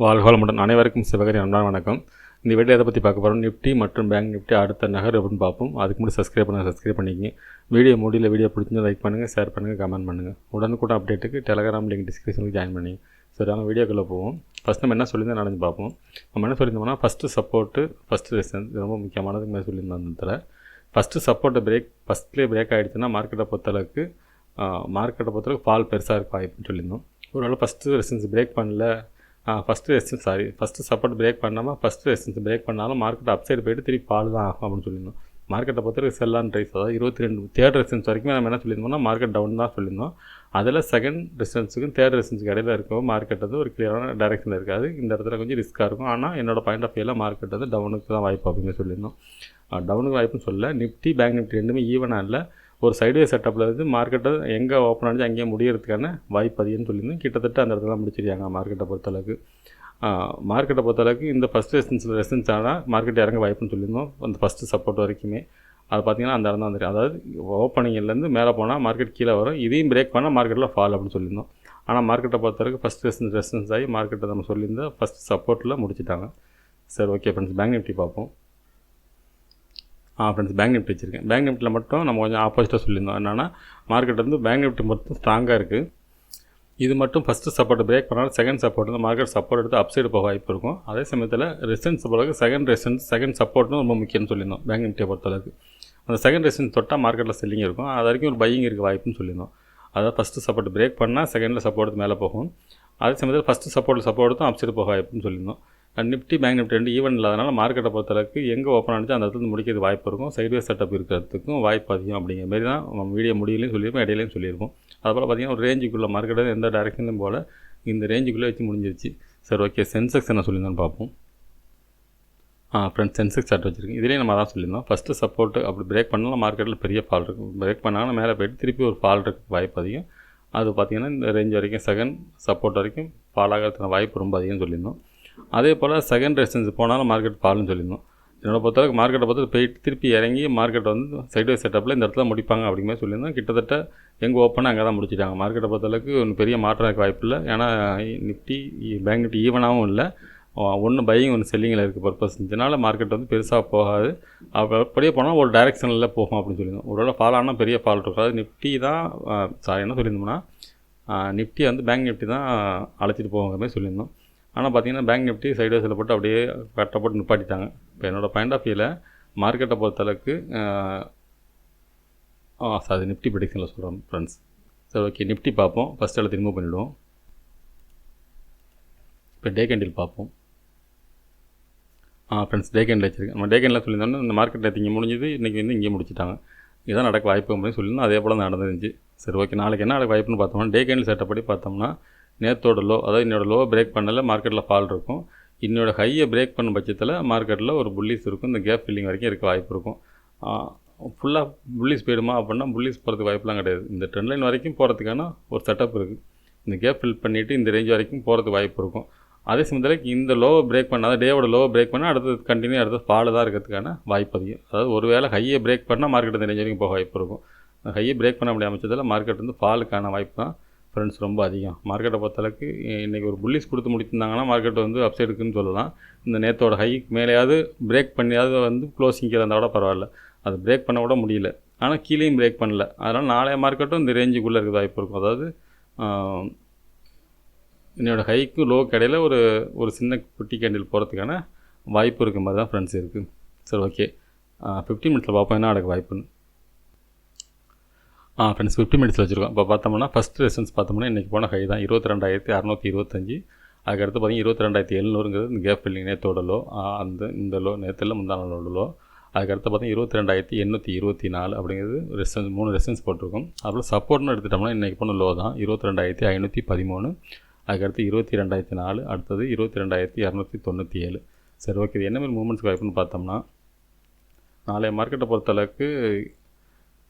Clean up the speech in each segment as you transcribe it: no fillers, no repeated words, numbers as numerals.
வாழ்க வளமுடன். அனைவருக்கும் சிவகரி அன்பான வணக்கம். இந்த வீடியோ எதை பற்றி பார்க்க போகிறோம், நிஃப்டி மற்றும் பேங்க் நிஃப்டி அடுத்த நகர் அப்படின்னு பார்ப்போம். அதுக்கு முன்னாடி சப்ஸ்கிரைப் பண்ணிக்கங்க. வீடியோ பிடிச்சிருந்தா லைக் பண்ணுங்கள், ஷேர் பண்ணுங்கள், கமெண்ட் பண்ணுங்கள். உடனுக்குடன் அப்டேட்டுக்கு டெலகிராம் லிங்க் டிஸ்கிரிப்ஷனுக்கு ஜாயின் பண்ணிங்க. சரி, நாங்கள் வீடியோக்குள்ளே போவோம். ஃபஸ்ட் நம்ம என்ன சொல்லியிருந்தோம் நடந்து பார்ப்போம். நம்ம என்ன சொல்லியிருந்தோம்னா ஃபஸ்ட்டு சப்போர்ட்டு, ஃபஸ்ட்டு ரெசிஸ்டன்ஸ், இது ரொம்ப முக்கியமானதுக்கு மாதிரி சொல்லியிருந்தோம். அந்த இடத்துல ஃபஸ்ட்டு சப்போர்ட்டை ஃபஸ்ட்லேயே பிரேக் ஆகிடுச்சுன்னா மார்க்கெட்டை பொறுத்தளவுக்கு ஃபால் பெருசாக இருக்க வாய்ப்புன்னு சொல்லியிருந்தோம். ஒருவேளை ஃபஸ்ட்டு ரெசிஸ்டன்ஸ் பிரேக் பண்ணல, ஃபஸ்ட்டு சப்போர்ட் பிரேக் பண்ணாமல் ஃபஸ்ட்டு ரெசிஸ்டன்ஸ் பிரேக் பண்ணாலும் மார்க்கெட் அப்சைடு போய்ட்டு திருப்பி ஃபால் தான் ஆகும் அப்படின்னு சொல்லியிருந்தோம். மார்க்கெட்டை பொறுத்தவரைக்கும் செல்லான் ரைஸ், அதாவது தேர்ட் ரெசிஸ்டன்ஸ் வரைக்கும் நம்ம என்ன சொல்லியிருந்தோம்னா மார்க்கெட் டவுன் தான் சொல்லியிருந்தோம். அதில் செகண்ட் ரெசிஸ்டன்ஸுக்கும் தேர்ட் ரெசிஸ்டன்ஸுக்கு இடையில இருக்கவும் மார்க்கெட் வந்து ஒரு கிளியரான டைரெக்ஷனில் இருக்காது. இந்த இடத்துல கொஞ்சம் ரிஸ்க்காக இருக்கும். ஆனால் என்னோட பாயிண்ட் ஆஃப் வியூவில் மார்க்கெட் வந்து டவுனுக்கு தான் வாய்ப்பு அப்படின்னு சொல்லியிருந்தோம். டவுனுக்கு வாய்ப்புன்னு சொல்ல, நிஃப்டி பேங்க் நிஃப்டி ரெண்டுமே ஈவனாக இல்லை, ஒரு சைடுவே செட்டப்பில் இருந்து மார்க்கெட்டை எங்கே ஓப்பன் ஆனிச்சு அங்கேயே முடியறதுக்கான வாய்ப்பு அதிகம்னு சொல்லியிருந்தோம். கிட்டத்தட்ட அந்த இடத்துல முடிச்சிருக்காங்க மார்க்கெட்டை பொறுத்தளவுக்கு. இந்த ஃபஸ்ட் ரெசிஸ்டன்ஸ் ஆனால் மார்க்கெட் இறங்க வாய்ப்புன்னு சொல்லியிருந்தோம். அந்த ஃபஸ்ட்டு சப்போர்ட் வரைக்குமே அது பார்த்திங்கன்னா அந்த இடம் தான் வந்துருக்கு. அதாவது ஓப்பனிங்லேருந்து மேலே போனால் மார்க்கெட் கீழே வரும், இதையும் பிரேக் பண்ணால் மார்க்கெட்டில் ஃபால் அப்படின்னு சொல்லியிருந்தோம். ஆனால் மார்க்கெட்டை பொறுத்தவரைக்கும் ஃபஸ்ட் ரெசிஸ்டன்ஸ் ஆகி மார்க்கெட்டை நம்ம சொல்லியிருந்தோம் ஃபஸ்ட் சப்போர்ட்டில் முடிச்சிட்டாங்க. சரி, ஓகே ஃப்ரெண்ட்ஸ், பேங்க் நிஃப்டி பார்ப்போம். ஃப்ரெண்ட்ஸ், பேங்க் நிஃப்டி வச்சுருக்கேன். பேங்க் நிஃப்டியில் மட்டும் நம்ம கொஞ்சம் ஆப்போசிட்டாக சொல்லியிருந்தோம். என்னென்னா மார்க்கெட் வந்து பேங்க் நிஃப்டி மட்டும் ஸ்ட்ராங்காக இருக்குது. இது மட்டும் ஃபஸ்ட்டு சப்போர்ட் பிரேக் பண்ணாலும் செகண்ட் சப்போர்ட் வந்து மார்க்கெட் சப்போர்ட் எடுத்து அப்சைடு போக வாய்ப்பு இருக்கும். அதே சமயத்தில் ரெசிஸ்டன்ஸ் பொறுத்தளவுக்கு செகண்ட் சப்போர்ட்டும் ரொம்ப முக்கியம்னு சொல்லியிருந்தோம். பேங்க் நிஃப்டியை பொறுத்தளவுக்கு அந்த செகண்ட் ரெசிஸ்டன்ஸ் தொட்டால் மார்க்கெட்டில் செல்லிங் இருக்கும், அது வரைக்கும் ஒரு பையிங் இருக்க வாய்ப்புன்னு சொல்லியிருந்தோம். அதாவது ஃபஸ்ட்டு சப்போர்ட் பிரேக் பண்ணால் செகண்டில் சப்போர்ட் மேலே போகும். அதே சமயத்தில் ஃபஸ்ட்டு சப்போர்ட்டும் அப்சைடு போக வாய்ப்புன்னு சொல்லியிருந்தோம். நிஃப்டி பேங்க் நிஃப்டி ரெண்டு ஈவன் இல்லாதனால மார்க்கெட்டை பொறுத்தளவுக்கு எங்கே ஓப்பன் ஆனிச்சு அந்த இடத்துல முடிக்கிறது வாய்ப்பு இருக்கும், சைட்வேஸ் செட்டப் இருக்கிறதுக்கும் வாய்ப்பு அதிகம். அப்படிங்கிற மாதிரி தான் நம்ம வீடியோ முடியலையும் சொல்லியிருப்போம், இடையிலையும் சொல்லியிருப்போம். அதுபோல் பார்த்திங்கன்னா ஒரு ரேஞ்சுக்குள்ளே மார்க்கெட்டு எந்த டைரெக்ஷன்லையும் போல் இந்த ரேஞ்சுக்குள்ளே வச்சு முடிஞ்சிருச்சு. சரி, ஓகே, சென்செக்ஸ் என்ன சொல்லியிருந்தோன்னு பார்ப்போம். ஃப்ரெண்ட்ஸ், சென்செக்ஸ் சார்ட் வச்சுருக்கேன். இதிலே நம்ம தான் சொல்லியிருந்தோம் ஃபஸ்ட்டு சப்போர்ட்டு அப்படி பிரேக் பண்ணாலும் மார்க்கெட்டில் பெரிய ஃபால் இருக்கும், பிரேக் பண்ணாங்கன்னா மேலே போய்ட்டு திருப்பி ஒரு ஃபால் இருக்க வாய்ப்பு அதிகம். அது பார்த்திங்கன்னா இந்த ரேஞ்ச் வரைக்கும் செகண்ட் சப்போர்ட் வரைக்கும் ஃபால் ஆகிறதுக்கான வாய்ப்பு ரொம்ப அதிகம் சொல்லியிருந்தோம். அதே போல் செகண்ட் ரெசிஸ்டன்ஸ் போனாலும் மார்க்கெட் ஃபால்னு சொல்லியிருந்தோம். என்னோட பொறுத்தவரைக்கும் மார்க்கெட்டை பொறுத்து போயிட்டு திருப்பி இறங்கி மார்க்கெட் வந்து சைட்வேஸ் செட்டப்பில் இந்த இடத்துல முடிப்பாங்க அப்படிங்கிற மாதிரி சொல்லியிருந்தோம். கிட்டத்தட்ட எங்கே ஓப்பனாக அங்கே தான் முடிச்சிட்டாங்க. மார்க்கெட்டை பொறுத்தளவுக்கு ஒன்றும் பெரிய மாற்றம் இருக்க வாய்ப்பு இல்லை. ஏன்னா நிஃப்டி பேங்க் நிஃப்டி ஈவனாகவும் இல்லை, ஒன்று பையிங் ஒன்று செல்லிங்கில் இருக்குது பர்பஸ். இதனால் மார்க்கெட் வந்து பெருசாக போகாது, அப்படியே போனால் ஒரு டைரெக்ஷனில் போகும் அப்படின்னு சொல்லியிருந்தோம். ஒருவேளை ஃபால் ஆனால் பெரிய ஃபால் இருக்கும். அதாவது நிஃப்டி தான் என்ன சொல்லியிருந்தோம்னா நிஃப்டியை வந்து பேங்க் நிஃப்டி தான் அழைச்சிட்டு போகிற மாதிரி சொல்லியிருந்தோம். ஆனால் பார்த்திங்கன்னா பேங்க் நிஃப்டி சைட்வேஸில் போட்டு அப்படியே கரெக்டாக போட்டு நிப்பாட்டிட்டாங்க. இப்போ என்னோடய பாயிண்ட் ஆஃப் வியூவில் மார்க்கெட்டை பொறுத்தளவுக்கு அது நிஃப்டி ப்ரெடிக்ஷனில் சொல்கிறோம் ஃப்ரெண்ட்ஸ். சரி, ஓகே, நிஃப்டி பார்ப்போம். ஃபஸ்ட் இடத்துல ரிமூவ் பண்ணிவிடுவோம். இப்போ டே கேண்டில் பார்ப்போம். ஃப்ரெண்ட்ஸ், டே கேண்டில் வச்சுருக்கேன். நம்ம டே கேண்டில் சொல்லியிருந்தோம்னா இந்த மார்க்கெட் நேற்று இங்கே முடிஞ்சது, இன்றைக்கி வந்து இங்கே முடிச்சிட்டாங்க. இதுதான் நடக்க வாய்ப்பு அப்படின்னு சொல்லியிருந்தோம். அதே போல் தான் நடந்துருந்துச்சு. சரி, ஓகே, நாளைக்கு என்ன நடக்க வாய்ப்புன்னு பார்த்தோம்னா டே கேண்டில் செட்டப்படி பார்த்தோம்னா நேற்றோட லோ, அதாவது என்னோடய லோவை பிரேக் பண்ணல மார்க்கெட்டில் ஃபால் இருக்கும். இன்னோட ஹையை பிரேக் பண்ண பட்சத்தில் மார்க்கெட்டில் ஒரு புல்லிஸ் இருக்கும், இந்த கேப் ஃபில்லிங் வரைக்கும் இருக்க வாய்ப்பு இருக்கும். ஃபுல்லாக புல்லிஸ் போயிடுமா அப்படின்னா புல்லிஸ் போகிறதுக்கு வாய்ப்புலாம் கிடையாது. இந்த ட்ரெண்ட் லைன் வரைக்கும் போகிறதுக்கான ஒரு செட்டப் இருக்குது. இந்த கேப் ஃபில் பண்ணிவிட்டு இந்த ரேஞ்ச் வரைக்கும் போகிறதுக்கு வாய்ப்பு இருக்கும். அதே சமயத்தில் இந்த லோவை பிரேக் பண்ணால், டேவோட லோவை பிரேக் பண்ணால் அடுத்தது ஃபால் தான் இருக்கிறதுக்கான வாய்ப்பு அதிகம். அதாவது ஒரு வேளை ஹையை பிரேக் பண்ணால் மார்க்கெட் இந்த ரேஞ்ச் வரைக்கும் போக வாய்ப்பு இருக்கும். ஹையை பிரேக் பண்ண முடியாத பட்சத்தில் மார்க்கெட் வந்து ஃபாலுக்கான வாய்ப்பு தான் ஃப்ரெண்ட்ஸ் ரொம்ப அதிகம். மார்க்கெட்டை பொறுத்தளவுக்கு இன்றைக்கி ஒரு புல்லிஸ் கொடுத்து முடிச்சிருந்தாங்கன்னா மார்க்கெட் வந்து அப்சைடுக்குன்னு சொல்லலாம். இந்த நேற்றோட ஹைக்கு மேலேயாவது பிரேக் பண்ணியாவது வந்து க்ளோசிங் கீழே இருந்தால் கூட பரவாயில்ல, அது பிரேக் பண்ண கூட முடியல. ஆனால் கீழேயும் பிரேக் பண்ணல. அதனால் நாளைய மார்க்கெட்டும் இந்த ரேஞ்சுக்குள்ளே இருக்க வாய்ப்பு இருக்கும். அதாவது என்னோடய ஹைக்கு லோ கடையில் ஒரு சின்ன குட்டி கேண்டில் போகிறதுக்கான வாய்ப்பு இருக்க மாதிரி தான் ஃப்ரெண்ட்ஸ் இருக்குது. சரி, ஓகே, 15 மினிட்ஸில் பார்ப்போம் என்ன நடக்க வாய்ப்புன்னு. ஃப்ரெண்ட்ஸ், 50 மினிட்ஸில் வச்சுருக்கோம். இப்போ பார்த்தோம்னா ஃபஸ்ட் ரெசிஸ்டன்ஸ் பார்த்தோம்னா இன்றைக்கி போன ஹை தான் 22,625. அதுக்கடுத்து பார்த்திங்கன்னா 22,700ங்கிறது இந்த கேப் ஃபில்லிங் நேற்றோட லோ. இந்த லோ நேற்றில் முந்தானோட லோ. அதுக்கடுத்து பார்த்திங்கன்னா 22,824 அப்படிங்கிறது ரெசிஸ்டன்ஸ், 3 ரெசிஸ்டன்ஸ் போட்டிருக்கோம். அப்புறம் சப்போர்ட்னு எடுத்துட்டோம்னா இன்றைக்கி போன லோ தான் 22,513. அதுக்கடுத்து 22,004, அடுத்தது 22,297. சரி, ஓகே, இது என்ன மாதிரி மூமெண்ட்ஸ் வாய்ப்புன்னு பார்த்தோம்னா நாளைய மார்க்கெட்டை பொறுத்தளவுக்கு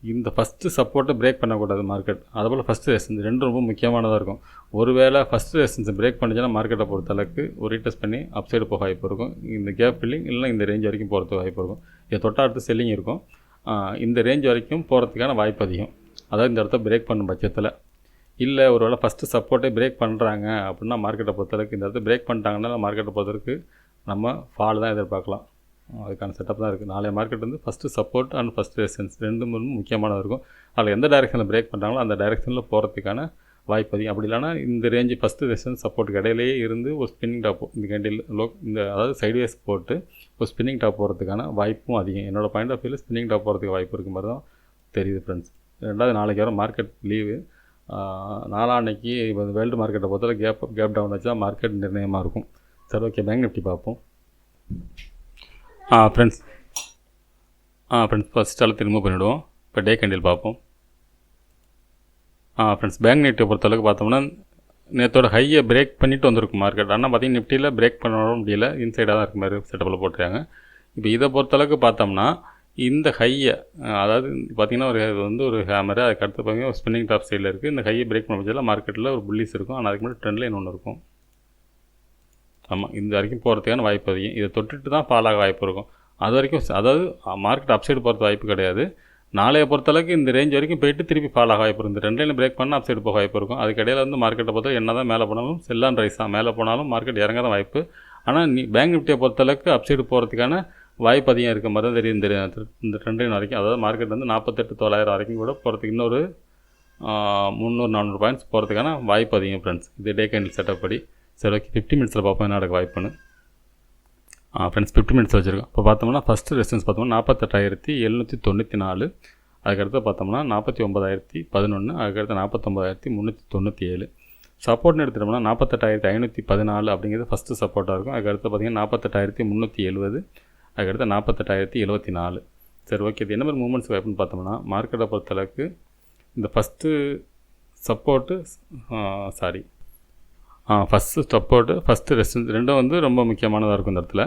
இந்த ஃபஸ்ட்டு சப்போர்ட்டை பிரேக் பண்ணக்கூடாது மார்க்கெட். அதுபோல் ஃபஸ்ட்டு ரெசிஸ்டன்ஸ் ரெண்டும் ரொம்ப முக்கியமானதாக இருக்கும். ஒருவேளை ஃபஸ்ட்டு ரெசிஸ்டன்ஸ் பிரேக் பண்ணிச்சுன்னா மார்க்கெட்டை பொறுத்தளவுக்கு ஒரு ரீடெஸ்ட் பண்ணி அப்சைடு போக வாய்ப்பு இருக்கும். இந்த கேப் ஃபில்லிங் இல்லைனா இந்த ரேஞ்ச் வரைக்கும் போகிறதுக்கு வாய்ப்பு இருக்கும். இதை தொட்டால் அடுத்து செல்லிங் இருக்கும். இந்த ரேஞ்ச் வரைக்கும் போகிறதுக்கான வாய்ப்பு அதிகம். அதாவது இந்த இடத்த பிரேக் பண்ணும் பட்சத்தில் இல்லை ஒரு வேளை ஃபஸ்ட்டு சப்போர்ட்டே பிரேக் பண்ணுறாங்க அப்படின்னா மார்க்கெட்டை பொறுத்தளவுக்கு இந்த இடத்துல பிரேக் பண்ணிட்டாங்கன்னா மார்க்கெட்டை பொறுத்தளவுக்கு நம்ம ஃபால் தான் எதிர்பார்க்கலாம். அதுக்கான செட்டப் தான் இருக்குது. நாளைய மார்க்கெட் வந்து first support and first resistance ரெண்டும் முக்கியமானது இருக்கும். அதில் எந்த டைரெக்ஷனில் பிரேக் பண்ணுறாங்களோ அந்த டைரெக்ஷனில் போகிறதுக்கான வாய்ப்பு அதிகம். அப்படி இல்லைனா இந்த ரேஞ்சு ஃபஸ்ட்டு ரெசிஸ்டன்ஸ் சப்போர்ட்டுக்கு இடையிலேயே இருந்து ஒரு ஸ்பின்னிங் டாப் இந்த கேண்டில் இந்த அதாவது சைட்வேஸ் போட்டு ஒரு ஸ்பின்னிங் டாப் போகிறதுக்கான வாய்ப்பும் அதிகம். என்னோடய பாயிண்ட் ஆஃப் வியூவில் ஸ்பின்னிங் டாப் போகிறதுக்கு வாய்ப்பு இருக்க மாதிரி தான் தெரியுது ஃப்ரெண்ட்ஸ். ரெண்டாவது நாளைக்கு வர மார்க்கெட் லீவு. நாளான்னைக்கு இப்போ வேர்ல்டு மார்க்கெட்டை பொறுத்தவரை கேப் டவுன் வச்சு தான் மார்க்கெட் நிர்ணயமாக இருக்கும். சரி, ஓகே, பேங்க் நிஃப்டி பார்ப்போம். ஃப்ரெண்ட்ஸ் ஃபஸ்ட்டால் திரும்ப பண்ணிவிடுவோம். இப்போ டே கேண்டில் பார்ப்போம். ஃப்ரெண்ட்ஸ் பேங்க் நிஃப்டியை பொறுத்தளவுக்கு பார்த்தோம்னா நேற்றோட ஹையை பிரேக் பண்ணிவிட்டு வந்திருக்கும் மார்க்கெட். ஆனால் பார்த்தீங்கன்னா நிஃப்டியில் பிரேக் பண்ண முடியல, இன்சைடாக தான் இருக்க மாதிரி செட்டப்பில் போட்டுருக்காங்க. இப்போ இதை பொறுத்தளவுக்கு பார்த்தோம்னா இந்த ஹையை அதாவது பார்த்திங்கன்னா ஒரு ஹேமரு, அதுக்கு அடுத்து பார்த்தீங்கன்னா ஒரு ஸ்பின்னிங் டாப் சைடில் இருக்குது. இந்த ஹையை பிரேக் பண்ண முடியல மார்க்கெட்டில் ஒரு புல்லிஸ் இருக்கும். ஆனால் அதுக்கு முன்னாடி ட்ரெண்ட் லைன் ஒன்று இருக்கும். ஆமாம், இந்த வரைக்கும் போகிறதுக்கான வாய்ப்பு அதிகம். இதை தொட்டுட்டு தான் ஃபால் ஆக வாய்ப்பு இருக்கும். அது வரைக்கும் அதாவது மார்க்கெட் அப்சைடு போகிறது வாய்ப்பு கிடையாது. நாளைய பொறுத்தளவுக்கு இந்த ரேஞ்ச் வரைக்கும் போயிட்டு திருப்பி ஃபால் ஆக வாய்ப்பு இருக்குது. ரெண்டு லைன் பிரேக் பண்ணால் அப்சைடு போக வாய்ப்பு இருக்கும். அதுக்கு இடையில வந்து மார்க்கெட்டை பொறுத்தவரை என்ன தான் மேலே போனாலும் செல்லான் ரைஸ் தான், மேலே போனாலும் மார்க்கெட் இறங்க தான் வாய்ப்பு. ஆனால் பேங்க் நிஃப்டியை பொறுத்தளவுக்கு அப்சைடு போகிறதுக்கான வாய்ப்பு அதிகம் இருக்க மாதிரி தான் தெரியும். இந்த ட்ரெண்ட் லைன் வரைக்கும், அதாவது மார்க்கெட் வந்து 48,900 வரைக்கும் கூட போகிறதுக்கு இன்னொரு 300-400 பாயிண்ட்ஸ் போகிறதுக்கான வாய்ப்பு அதிகம் ஃப்ரெண்ட்ஸ். இது டே கேண்டில் செட்டப் படி. சரி, ஓகே, 50 மினிட்ஸில் பார்ப்போம் என்ன நடக்க வாய்ப்புன்னு. ஃப்ரெண்ட்ஸ் 50 மினிட்ஸ் வச்சுருக்கோம். இப்போ பார்த்தோம்னா ஃபஸ்ட்டு ரெசிஸ்டன்ஸ் பார்த்தோம்னா 48,794. அதுக்கடுத்து பார்த்தோம்னா 49,011. அதுக்கடுத்து 49,397. சப்போர்ட்னு எடுத்துட்டோம்னா 48,514 அப்படிங்கிறது ஃபஸ்ட்டு சப்போர்ட்டாக இருக்கும். அதுக்கடுத்து பார்த்திங்கன்னா 48,370. அதுக்கடுத்து 48,074. சரி, ஓகே, இது என்ன மாதிரி மூமெண்ட்ஸ் வாய்ப்புன்னு பார்த்தோம்னா மார்க்கெட்டை பொறுத்தளவுக்கு இந்த first support first support first resistance ரெண்டும் வந்து ரொம்ப முக்கியமானதாக இருக்கும் இந்த இடத்துல.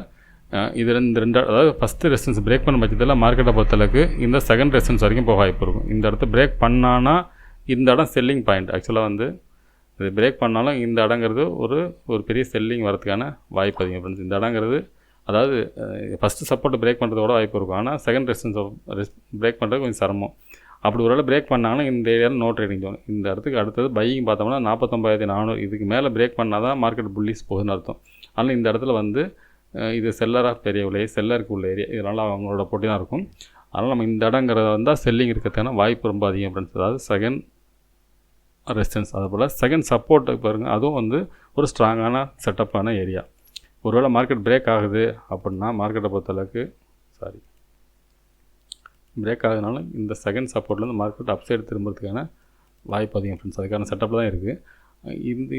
இது ரெண்டு அதாவது ஃபஸ்ட்டு ரெசிஸ்டன்ஸ் பிரேக் பண்ண பட்சத்தில் மார்க்கெட்டை பொறுத்தளவுக்கு இந்த செகண்ட் ரெசிஸ்டன்ஸ் வரைக்கும் போக வாய்ப்பு இருக்கும். இந்த இடத்த பிரேக் பண்ணானா இந்த இடம் செல்லிங் பாயிண்ட். ஆக்சுவலாக வந்து இது பிரேக் பண்ணாலும் இந்த இடங்கிறது ஒரு பெரிய செல்லிங் வரதுக்கான வாய்ப்பு அதிகம் ஃப்ரெண்ட்ஸ். இந்த இடங்கிறது அதாவது ஃபஸ்ட்டு சப்போர்ட்டு பிரேக் பண்ணுறதோட வாய்ப்பு இருக்கும். ஆனால் செகண்ட் ரெசிஸ்டன்ஸ் பிரேக் பண்ணுறது கொஞ்சம் சிரமம். அப்படி ஒரு வேளை பிரேக் பண்ணாங்கன்னா இந்த ஏரியாவில் நோ ட்ரேடிங் ஜோன். இந்த இடத்துக்கு அடுத்தது பையிங் பார்த்தோம்னா 49,400. இதுக்கு மேலே பிரேக் பண்ணால் தான் மார்க்கெட் புல்லிஸ் போகுதுன்னு அர்த்தம். ஆனால் இந்த இடத்துல வந்து இது செல்லராக பெரிய உள்ள செல்லருக்கு உள்ள ஏரியா, இதனால் அவங்களோட போட்டி தான் இருக்கும். அதனால் நம்ம இந்த இடங்கிறத வந்தால் செல்லிங் இருக்கிறதுக்கான வாய்ப்பு ரொம்ப அதிகம் ஃப்ரெண்ட்ஸ். அதாவது செகண்ட் ரெசிஸ்டன்ஸ் அதுபோல் செகண்ட் சப்போர்ட்டு பாருங்கள், அதுவும் வந்து ஒரு ஸ்ட்ராங்கான செட்டப்பான ஏரியா. ஒருவேளை மார்க்கெட் பிரேக் ஆகுது அப்படின்னா மார்க்கெட்டை பொறுத்தளவுக்கு பிரேக் ஆகுதுனால இந்த செகண்ட் சப்போர்ட்லேருந்து மார்க்கெட் அப்சைடு திரும்புறதுக்கான வாய்ப்பு அதிகம் ஃப்ரெண்ட்ஸ். அதுக்கான செட்டப்பில் தான் இருக்குது.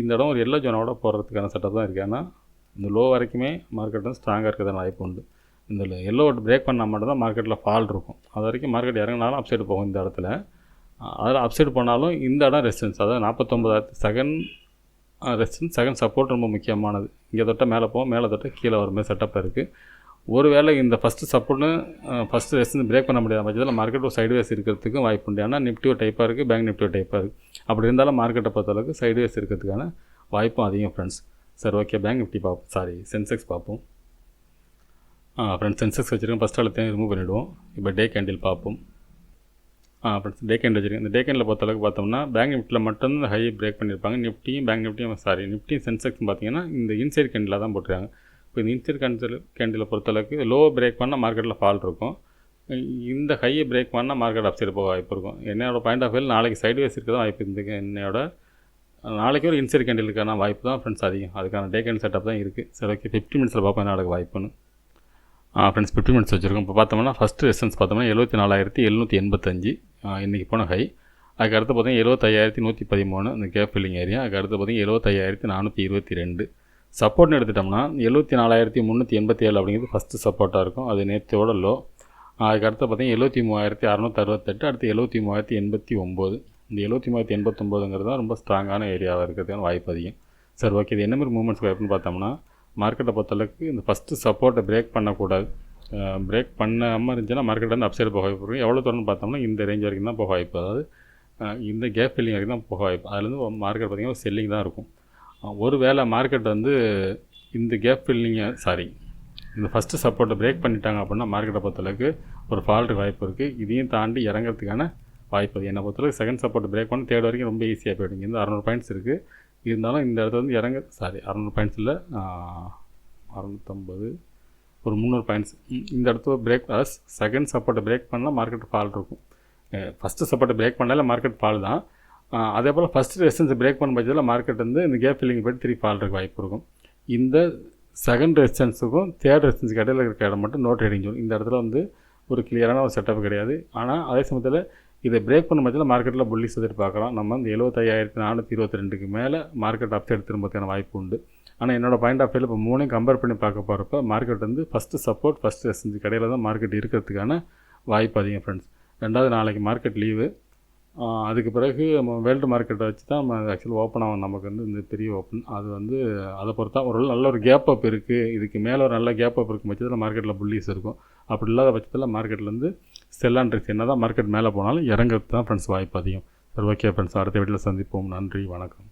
இந்த இடம் ஒரு எல்லோ ஜோனோட போகிறதுக்கான செட்டப் தான் இருக்குது. ஆனால் இந்த லோ வரைக்குமே மார்க்கெட் வந்து ஸ்ட்ராங்காக இருக்கிறதான வாய்ப்பு உண்டு. இந்த எல்லோ பிரேக் பண்ணால் மட்டும் தான் மார்க்கெட்டில் ஃபால் இருக்கும். அது வரைக்கும் மார்க்கெட் இறங்கினாலும் அப்சைடு போகும். இந்த இடத்துல அதில் அப்சைடு போனாலும் இந்த இடம் ரெசிஸ்டன்ஸ், அதாவது 49,000 செகண்ட் ரெசிஸ்டன்ஸ் செகண்ட் சப்போர்ட் ரொம்ப முக்கியமானது. இங்கே தொட்ட மேலே போகும், மேலே தொட்ட கீழே வருமே செட்டப் இருக்குது. ஒருவேளை இந்த ஃபஸ்ட்டு சப்போர்ட்னு ஃபஸ்ட்டு ரெசிஸ்டன்ஸ் பிரேக் பண்ண முடியாத பட்சத்தில் மார்க்கெட் ஒரு சைடுவேஸ் இருக்கிறதுக்கும் வாய்ப்பு உண்டு. ஆனால் நிஃப்டியோ டைப்பாக இருக்குது, பேங்க் நிஃப்டியோ டைப்பாக இருக்குது. அப்படி இருந்தாலும் மார்க்கெட்டை பொறுத்தளவுக்கு சைடுவேஸ் இருக்கிறதுக்கான வாய்ப்பும் அதிகம் ஃப்ரெண்ட்ஸ். சரி, ஓகே, பேங்க் நிஃப்டி பார்ப்போம். சென்செக்ஸ் பார்ப்போம். ஃப்ரெண்ட்ஸ் சென்செக்ஸ் வச்சுருக்கோம். ஃபஸ்ட் எல்லாத்தையும் ரிமூவ் பண்ணிவிடுவோம். இப்போ டே கேண்டில் பார்ப்போம். ஃப்ரெண்ட்ஸ் டே கேண்டில் வச்சுருக்கேன். இந்த டே கேண்டில் பொறுத்தளவுக்கு பார்த்தோம்னா பேங்க் நிஃப்டியில் மட்டும் இந்த ஹை பிரேக் பண்ணியிருப்பாங்க. நிஃப்டியும் பேங்க் நிஃப்டியும் சென்செக்ஸ் பார்த்தீங்கன்னா இந்த இன்சைட் கேண்டில் தான் போட்டுருக்காங்க. இப்போ இந்த இன்சைட் கேண்டில் பொறுத்தளவுக்கு லோ பிரேக் பண்ணால் மார்க்கெட்டில் ஃபால் இருக்கும். இந்த ஹையை பிரேக் பண்ணால் மார்க்கெட் அப்சைடு போக வாய்ப்பு இருக்கும். என்னோடய பாயிண்ட் ஆஃப் வியூவில் நாளைக்கு சைடுவேஸ் இருக்க தான் வாய்ப்பு இருக்குது. என்னோட நாளைக்கு ஒரு இன்சைட் கேண்டிலுக்கான வாய்ப்பு தான் ஃப்ரெண்ட்ஸ் அதிகம். அதுக்கான டே கேண்டில் செட்டப் தான் இருக்குது. சரி, ஓகே, 50 மினிட்ஸில் பார்ப்போம் என்ன நடக்க வாய்ப்புன்னு. ஃப்ரெண்ட்ஸ் 50 மினிட்ஸ் வச்சுருக்கோம். இப்போ பார்த்தோம்னா ஃபஸ்ட்டு ரெசிஸ்டன்ஸ் பார்த்தோம்னா 74,785 இன்றைக்கி போன ஹை. அதுக்கு அடுத்து பார்த்தீங்கன்னா 75,113 இந்த கேப் ஃபில்லிங் ஏரியா. அதுக்கு அடுத்து பார்த்தீங்கன்னா 75,422. சப்போர்ட்னு எடுத்துட்டோம்னா 74,387 அப்படிங்கிறது ஃபஸ்ட்டு சப்போர்ட்டாக இருக்கும். அது நேற்றோட லோ. அதுக்கு அடுத்து பார்த்தீங்கன்னா 73,668. அடுத்து 73,089. இந்த 73,089 தான் ரொம்ப ஸ்ட்ராங்கான ஏரியாவாக இருக்கிறதுக்கான வாய்ப்பு அதிகம். சரி, ஓகே, இது என்ன மாதிரி மூமெண்ட்ஸ் வாய்ப்புன்னு பார்த்தோம்னா மார்க்கெட்டை பொறுத்தளவுக்கு இந்த ஃபஸ்ட்டு சப்போர்ட்டை பிரேக் பண்ணக்கூடாது. பிரேக் பண்ணாமல் இருந்துச்சுன்னா மார்க்கெட் வந்து அப்சைடு போக வாய்ப்பு இருக்கும். எவ்வளோ தூரம்னு பார்த்தோம்னா இந்த ரேஞ்ச் வரைக்கும் தான் போக வாய்ப்பு. அதாவது இந்த கேப் ஃபில்லிங் வரைக்கும் தான் போக வாய்ப்பு. அதுலேருந்து மார்க்கெட் பார்த்திங்கன்னா செல்லிங் தான் இருக்கும். ஒரு வேளை மார்க்கெட் வந்து இந்த கேப் ஃபில்லிங்கை இந்த ஃபஸ்ட்டு சப்போர்ட்டை பிரேக் பண்ணிட்டாங்க அப்படின்னா மார்க்கெட்டை பொறுத்தளவுக்கு ஒரு ஃபால்ட்டு வாய்ப்பு இருக்குது. இதையும் தாண்டி இறங்கிறதுக்கான வாய்ப்பு அதிகம். என்னை பொறுத்தளவுக்கு செகண்ட் சப்போர்ட் பிரேக் பண்ணி தேர்ட் வரைக்கும் ரொம்ப ஈஸியாக போய்டும். இங்கே வந்து 600 பாயிண்ட்ஸ் இருக்குது. இருந்தாலும் இந்த இடத்துல வந்து 600 பாயிண்ட்ஸ் இல்லை, 650 ஒரு 300 பாயிண்ட்ஸ். இந்த இடத்துல பிரேக் செகண்ட் சப்போர்ட்டை பிரேக் பண்ணால் மார்க்கெட் ஃபால் இருக்கும். ஃபஸ்ட்டு சப்போர்ட்டை பிரேக் பண்ணாலே மார்க்கெட் ஃபால் தான். அதே போல் ஃபஸ்ட்டு ரெசிஸ்டன்ஸ் பிரேக் பண்ண பட்சத்தில் மார்க்கெட் வந்து இந்த கேப் ஃபில்லிங் போய்ட்டு 3 ஃபால் இருக்க வாய்ப்பு இருக்கும். இந்த செகண்ட் ரெசிஸ்டன்ஸுக்கும் தேர்ட் ரெசிஸ்டன்ஸுக்கு இடையில இருக்கிற இடம் மட்டும் நோ ட்ரேடிங் ஜோன். இந்த இடத்துல வந்து ஒரு கிளியரான ஒரு செட்டப் கிடையாது. ஆனால் அதே சமயத்தில் இதை பிரேக் பண்ண பட்சத்தில் மார்க்கெட்டில் புல்லிஸ் எதிர்பார்க்கலாம். நம்ம வந்து 75,422க்கு மேலே மார்க்கெட் அப் சைடு திரும்பறதுக்கான வாய்ப்பு உண்டு. ஆனால் என்னோடய பாயிண்ட் ஆஃப் வியூவில் இப்போ 3 கம்பேர் பண்ணி பார்க்க போகிறப்ப மார்க்கெட் வந்து ஃபஸ்ட்டு சப்போர்ட் ஃபஸ்ட்டு ரெசிஸ்டன்ஸ் இடையில தான் மார்க்கெட் இருக்கிறதுக்கான வாய்ப்பு அதிகம் ஃப்ரெண்ட்ஸ். ரெண்டாவது நாளைக்கு மார்க்கெட் லீவு. அதுக்கு பிறகு நம்ம வேர்ல்டு மார்க்கெட்டை வச்சு தான் நம்ம ஆக்சுவலாக ஓப்பன் ஆகும். நமக்கு வந்து இந்த பெரிய ஓப்பன் அது வந்து அதை பொறுத்தா ஒரு நல்ல ஒரு கேப் அப் இருக்குது. இதுக்கு மேலே ஒரு நல்ல கேப் அப் இருக்கும் பட்சத்தில் மார்க்கெட்டில் புல்லிஸ் இருக்கும். அப்படி இல்லாத பட்சத்தில் மார்க்கெட்டில் வந்து செல்லான்ட்ரிக்ஸ் என்ன தான் மார்க்கெட் மேலே போனாலும் இறங்கிறது தான் ஃப்ரெண்ட்ஸ் வாய்ப்பு அதிகம். சரி, ஓகே ஃப்ரெண்ட்ஸ், அடுத்த வீட்டில் சந்திப்போம். நன்றி, வணக்கம்.